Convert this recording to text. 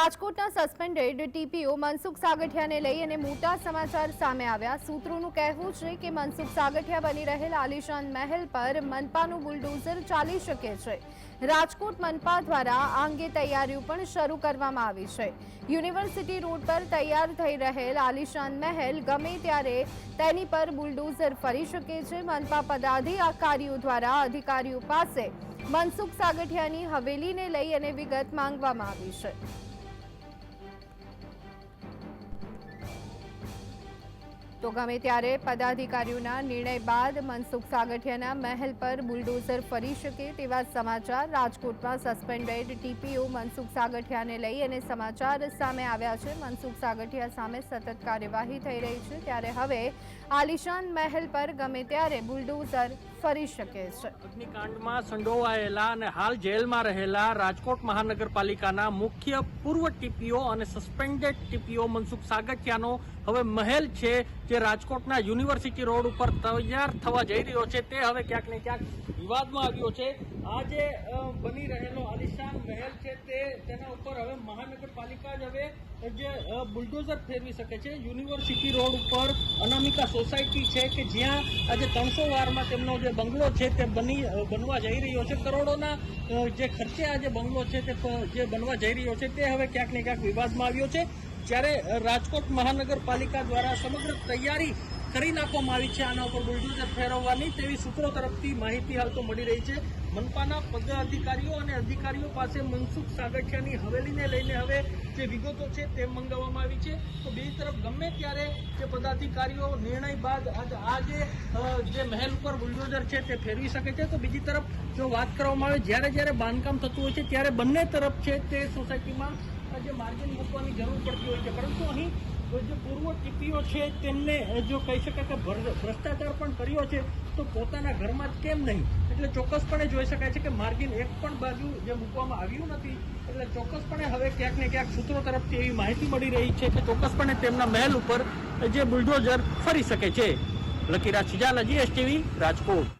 રાજકોટના suspended TPO Mansukh સાગઠિયાને લઈ અને મોટા સમાચાર સામે આવ્યા। સૂત્રોનું કહેવું છે કે મનસુખ સાગઠિયા બની રહેલ આલિશાન મહેલ પર મનપાનું બુલડોઝર ચાલી શકે છે। રાજકોટ મનપા દ્વારા આ અંગે તૈયારીઓ પણ શરૂ કરવામાં આવી છે। યુનિવર્સિટી રોડ પર તૈયાર થઈ રહેલ આલિશાન મહેલ ગમે ત્યારે તેની પર બુલડોઝર ફરી શકે છે। મનપા પદાધિકારીઓ દ્વારા અધિકારીઓ પાસે મનસુખ સાગઠિયાની હવેલીને લઈ અને વિગત માંગવામાં આવી છે। તો ગમે ત્યારે પદાધિકારીઓના નિર્ણય બાદ મનસુખ સાગઠિયાના મહેલ પર બુલડોઝર ફરી શકે તેવા સમાચાર। રાજકોટમાં સસ્પેન્ડેડ ટીપીઓ મનસુખ સાગઠિયાને લઈ અને સમાચાર સામે આવ્યા છે। મનસુખ સાગઠિયા સામે સતત કાર્યવાહી થઈ રહી છે, ત્યારે હવે આલિશાન મહેલ પર ગમે ત્યારે બુલડોઝર ફરી શકે છે। અગ્નિકાંડમાં સંડોવાયેલા અને હાલ જેલમાં રહેલા રાજકોટ મહાનગરપાલિકાના મુખ્ય પૂર્વ ટીપીઓ અને સસ્પેન્ડેડ ટીપીઓ મનસુખ સાગઠિયાનો હવે મહેલ છે જે રાજકોટના યુનિવર્સિટી રોડ ઉપર તૈયાર થવા જઈ રહ્યો છે તે હવે ક્યાંક ને ક્યાંક વિવાદમાં આવ્યો છે। આ જે બની રહેલો આલિશાન મહેલ છે તેના ઉપર હવે મહાનગરપાલિકા જ હવે જે બુલડોઝર ફેરવી શકે છે। યુનિવર્સિટી રોડ ઉપર અનામિકા સોસાયટી છે કે જ્યાં આજે 300 વારમાં તેમનો જે બંગલો છે તે બનવા જઈ રહ્યો છે। કરોડોના જે ખર્ચે આ જે બંગલો છે તે જે બનવા જઈ રહ્યો છે તે હવે ક્યાંક ને ક્યાંક વિવાદમાં આવ્યો છે। જ્યારે રાજકોટ મહાનગરપાલિકા દ્વારા સમગ્ર તૈયારી કરી નાખવામાં આવી છે આના ઉપર બુલડોઝર ફેરવવાની તેવી સૂત્રો તરફથી માહિતી હાલ તો મળી રહી છે। મનપાના પદાધિકારીઓ અને અધિકારીઓ પાસે મનસુખ સાગઠિયાની હવેલીને લઈને હવે જે વિગતો છે તે મંગાવવામાં આવી છે। તો બીજી તરફ ગમે ત્યારે જે પદાધિકારીઓ નિર્ણય બાદ આ જે મહેલ ઉપર બુલડોઝર છે તે ફેરવી શકે છે। તો બીજી તરફ જો વાત કરવામાં આવે જ્યારે બાંધકામ થતું હોય છે ત્યારે બંને તરફ છે તે સોસાયટીમાં જે માર્જિન મૂકવાની જરૂર પડતી હોય છે, પરંતુ અહીં જે પૂર્વ ટીપીઓ છે તેમને જો કહી શકાય કે ભ્રષ્ટાચાર પણ કર્યો છે તો પોતાના ઘરમાં જ કેમ નહીં, એટલે ચોક્કસપણે જોઈ શકાય છે કે માર્જિન એક પણ બાજુ જે મૂકવામાં આવ્યું નથી। એટલે ચોક્કસપણે હવે ક્યાંક ને ક્યાંક સૂત્રો તરફથી એવી માહિતી મળી રહી છે કે ચોક્કસપણે તેમના મહેલ ઉપર જે બુલડોઝર ફરી શકે છે। લકીરાજ સિજાલા, GSTV, રાજકોટ।